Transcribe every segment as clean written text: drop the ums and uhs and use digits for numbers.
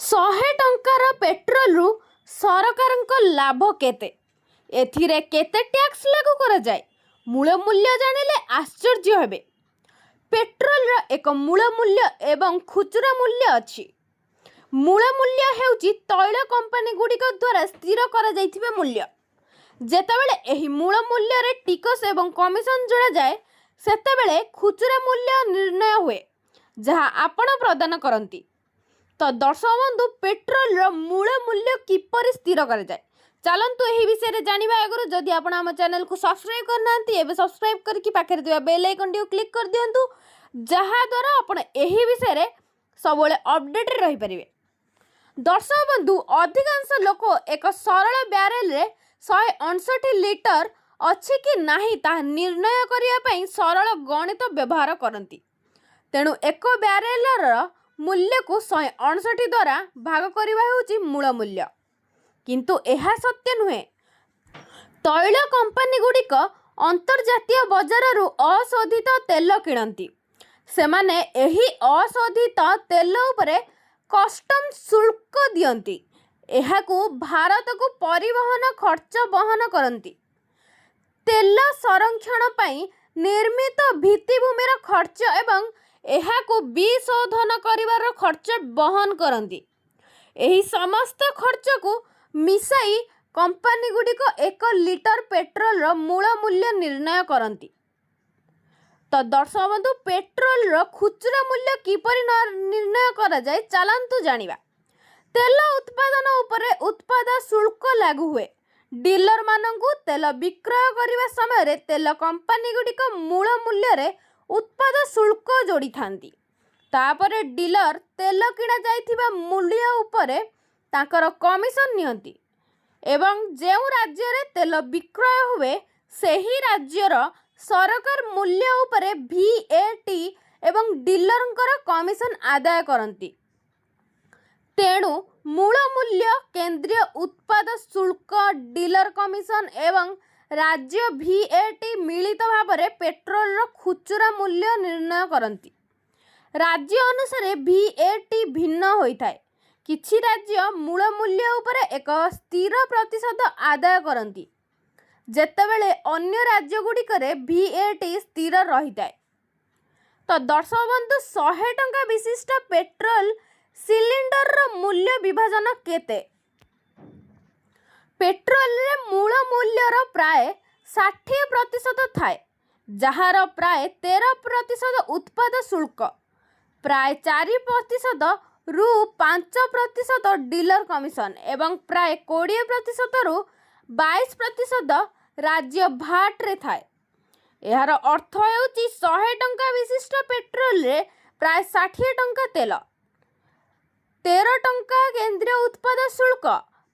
100 ଟଙ୍କାର ପେଟ୍ରୋଲରୁ ସରକାରଙ୍କ ଲାଭ କେତେ? ଏଥିରେ କେତେ ଟ୍ୟାକ୍ସ ଲାଗୁ କରାଯାଏ? ମୂଳ ମୂଲ୍ୟ ଜାଣିଲେ ଆଶ୍ଚର୍ଯ୍ୟ ହେବେ। ପେଟ୍ରୋଲର ଏକ ମୂଳ ମୂଲ୍ୟ ଏବଂ ଖୁଚୁରା ମୂଲ୍ୟ ଅଛି। ମୂଳ ମୂଲ୍ୟ ହେଉଛି ତୈଳ କମ୍ପାନୀଗୁଡ଼ିକ ଦ୍ୱାରା ସ୍ଥିର କରାଯାଇଥିବା ମୂଲ୍ୟ। ଯେତେବେଳେ ଏହି ମୂଳ ମୂଲ୍ୟରେ ଟିକସ ଏବଂ କମିଶନ ଯୋଡ଼ାଯାଏ, ସେତେବେଳେ ଖୁଚୁରା ମୂଲ୍ୟ ନିର୍ଣ୍ଣୟ ହୁଏ, ଯାହା ଆପଣ ପ୍ରଦାନ କରନ୍ତି। ତ ଦର୍ଶକ ବନ୍ଧୁ, ପେଟ୍ରୋଲର ମୂଳ ମୂଲ୍ୟ କିପରି ସ୍ଥିର କରାଯାଏ, ଚାଲନ୍ତୁ ଏହି ବିଷୟରେ ଜାଣିବା। ଆଗରୁ ଯଦି ଆପଣ ଆମ ଚ୍ୟାନେଲକୁ ସବସ୍କ୍ରାଇବ୍ କରିନାହାନ୍ତି, ଏବେ ସବସ୍କ୍ରାଇବ୍ କରିକି ପାଖରେ ଥିବା ବେଲ୍ ଆଇକନ୍ଟିକୁ କ୍ଲିକ୍ କରିଦିଅନ୍ତୁ, ଯାହାଦ୍ୱାରା ଆପଣ ଏହି ବିଷୟରେ ସବୁବେଳେ ଅପଡେଟ୍ରେ ରହିପାରିବେ। ଦର୍ଶକ ବନ୍ଧୁ, ଅଧିକାଂଶ ଲୋକ ଏକ ସରଳ ବ୍ୟାରେଲରେ 159 ଲିଟର ଅଛି କି ନାହିଁ ତାହା ନିର୍ଣ୍ଣୟ କରିବା ପାଇଁ ସରଳ ଗଣିତ ବ୍ୟବହାର କରନ୍ତି। ତେଣୁ ଏକ ବ୍ୟାରେଲର ମୂଲ୍ୟକୁ 159 ଦ୍ୱାରା ଭାଗ କରିବା ହେଉଛି ମୂଳ ମୂଲ୍ୟ। କିନ୍ତୁ ଏହା ସତ୍ୟ ନୁହେଁ। ତୈଳ କମ୍ପାନୀଗୁଡ଼ିକ ଅନ୍ତର୍ଜାତୀୟ ବଜାରରୁ ଅଶୋଧିତ ତେଲ କିଣନ୍ତି। ସେମାନେ ଏହି ଅଶୋଧିତ ତେଲ ଉପରେ କଷ୍ଟମ ଶୁଳ୍କ ଦିଅନ୍ତି। ଏହାକୁ ଭାରତକୁ ପରିବହନ ଖର୍ଚ୍ଚ ବହନ କରନ୍ତି। ତେଲ ସଂରକ୍ଷଣ ପାଇଁ ନିର୍ମିତ ଭିତ୍ତିଭୂମିର ଖର୍ଚ୍ଚ ଏବଂ ଏହାକୁ ବିଶୋଧନ କରିବାର ଖର୍ଚ୍ଚ ବହନ କରନ୍ତି। ଏହି ସମସ୍ତ ଖର୍ଚ୍ଚକୁ ମିଶାଇ କମ୍ପାନୀଗୁଡ଼ିକ 1 ଲିଟର ପେଟ୍ରୋଲର ମୂଳ ମୂଲ୍ୟ ନିର୍ଣ୍ଣୟ କରନ୍ତି। ତ ଦର୍ଶକ ବନ୍ଧୁ, ପେଟ୍ରୋଲର ଖୁଚୁରା ମୂଲ୍ୟ କିପରି ନିର୍ଣ୍ଣୟ କରାଯାଏ, ଚାଲନ୍ତୁ ଜାଣିବା। ତେଲ ଉତ୍ପାଦନ ଉପରେ ଉତ୍ପାଦ ଶୁଳ୍କ ଲାଗୁ ହୁଏ। ଡିଲରମାନଙ୍କୁ ତେଲ ବିକ୍ରୟ କରିବା ସମୟରେ ତେଲ କମ୍ପାନୀଗୁଡ଼ିକ ମୂଳ ମୂଲ୍ୟରେ ଉତ୍ପାଦ ଶୁଳ୍କ ଯୋଡ଼ିଥାନ୍ତି। ତାପରେ ଡିଲର ତେଲ କିଣା ଯାଇଥିବା ମୂଲ୍ୟ ଉପରେ ତାଙ୍କର କମିଶନ ନିଅନ୍ତି ଏବଂ ଯେଉଁ ରାଜ୍ୟରେ ତେଲ ବିକ୍ରୟ ହୁଏ, ସେହି ରାଜ୍ୟର ସରକାର ମୂଲ୍ୟ ଉପରେ VAT ଏବଂ ଡିଲରଙ୍କର କମିଶନ ଆଦାୟ କରନ୍ତି। ତେଣୁ ମୂଳ ମୂଲ୍ୟ, କେନ୍ଦ୍ରୀୟ ଉତ୍ପାଦ ଶୁଳ୍କ, ଡିଲର କମିଶନ ଏବଂ ରାଜ୍ୟ VAT ମିଳିତ ଭାବରେ ପେଟ୍ରୋଲର ଖୁଚୁରା ମୂଲ୍ୟ ନିର୍ଣ୍ଣୟ କରନ୍ତି। ରାଜ୍ୟ ଅନୁସାରେ VAT ଭିନ୍ନ ହୋଇଥାଏ। କିଛି ରାଜ୍ୟ ମୂଳ ମୂଲ୍ୟ ଉପରେ ଏକ ସ୍ଥିର ପ୍ରତିଶତ ଆଦାୟ କରନ୍ତି, ଯେତେବେଳେ ଅନ୍ୟ ରାଜ୍ୟଗୁଡ଼ିକରେ VAT ସ୍ଥିର ରହିଥାଏ। ତ ଦର୍ଶକ ବନ୍ଧୁ, 100 ଟଙ୍କା ବିଶିଷ୍ଟ ପେଟ୍ରୋଲ ସିଲିଣ୍ଡରର ମୂଲ୍ୟ ବିଭାଜନ କେତେ? ପେଟ୍ରୋଲରେ ମୂଳ ମୂଲ୍ୟର ପ୍ରାୟ 60% ଥାଏ, ଯାହାର ପ୍ରାୟ 13% ଉତ୍ପାଦ ଶୁଳ୍କ, ପ୍ରାୟ 4% ରୁ 5% ଡିଲର କମିଶନ ଏବଂ ପ୍ରାୟ 20% ରୁ 22% ରାଜ୍ୟ ଭାଟରେ ଥାଏ। ଏହାର ଅର୍ଥ ହେଉଛି 100 ଟଙ୍କା ବିଶିଷ୍ଟ ପେଟ୍ରୋଲରେ ପ୍ରାୟ 60 ଟଙ୍କା ତେଲ, 13 ଟଙ୍କା କେନ୍ଦ୍ରୀୟ ଉତ୍ପାଦ ଶୁଳ୍କ,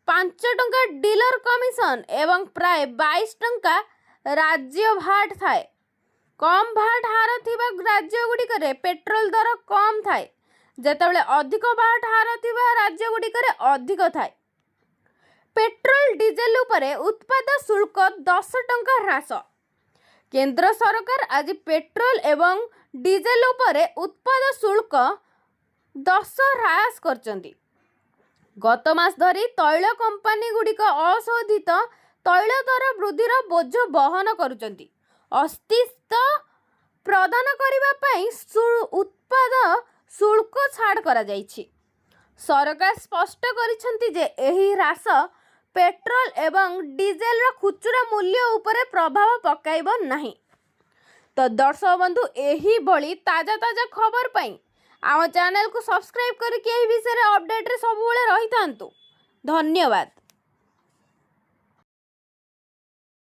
5 ଟଙ୍କା ଡିଲର କମିଶନ ଏବଂ ପ୍ରାୟ 22 ଟଙ୍କା ରାଜ୍ୟ ଭାଟ ଥାଏ। କମ୍ ଭାଟ ହାର ଥିବା ରାଜ୍ୟଗୁଡ଼ିକରେ ପେଟ୍ରୋଲ ଦର କମ୍ ଥାଏ, ଯେତେବେଳେ ଅଧିକ ଭାଟ ହାର ଥିବା ରାଜ୍ୟଗୁଡ଼ିକରେ ଅଧିକ ଥାଏ। ପେଟ୍ରୋଲ ଡିଜେଲ ଉପରେ ଉତ୍ପାଦ ଶୁଳ୍କ 10 ଟଙ୍କା ହ୍ରାସ। କେନ୍ଦ୍ର ସରକାର ଆଜି ପେଟ୍ରୋଲ ଏବଂ ଡିଜେଲ ଉପରେ ଉତ୍ପାଦ ଶୁଳ୍କ 10 ହ୍ରାସ କରିଛନ୍ତି। ଗତ ମାସ ଧରି ତୈଳ କମ୍ପାନୀଗୁଡ଼ିକ ଅଶୋଧିତ ତୈଳ ଦର ବୃଦ୍ଧିର ବୋଝ ବହନ କରୁଛନ୍ତି। ଅସ୍ଥିତ୍ୱ ପ୍ରଦାନ କରିବା ପାଇଁ ଉତ୍ପାଦ ଶୁଳ୍କ ଛାଡ଼ କରାଯାଇଛି। ସରକାର ସ୍ପଷ୍ଟ କରିଛନ୍ତି ଯେ ଏହି ହ୍ରାସ ପେଟ୍ରୋଲ ଏବଂ ଡିଜେଲର ଖୁଚୁରା ମୂଲ୍ୟ ଉପରେ ପ୍ରଭାବ ପକାଇବ ନାହିଁ। ତ ଦର୍ଶକ ବନ୍ଧୁ, ଏହିଭଳି ତାଜା ଖବର ପାଇଁ ଆମ ଚ୍ୟାନେଲକୁ ସବସ୍କ୍ରାଇବ୍ କରିକି ଏହି ବିଷୟରେ ଅପଡେଟ୍ରେ ସବୁବେଳେ ରହିଥାନ୍ତୁ। ଧନ୍ୟବାଦ।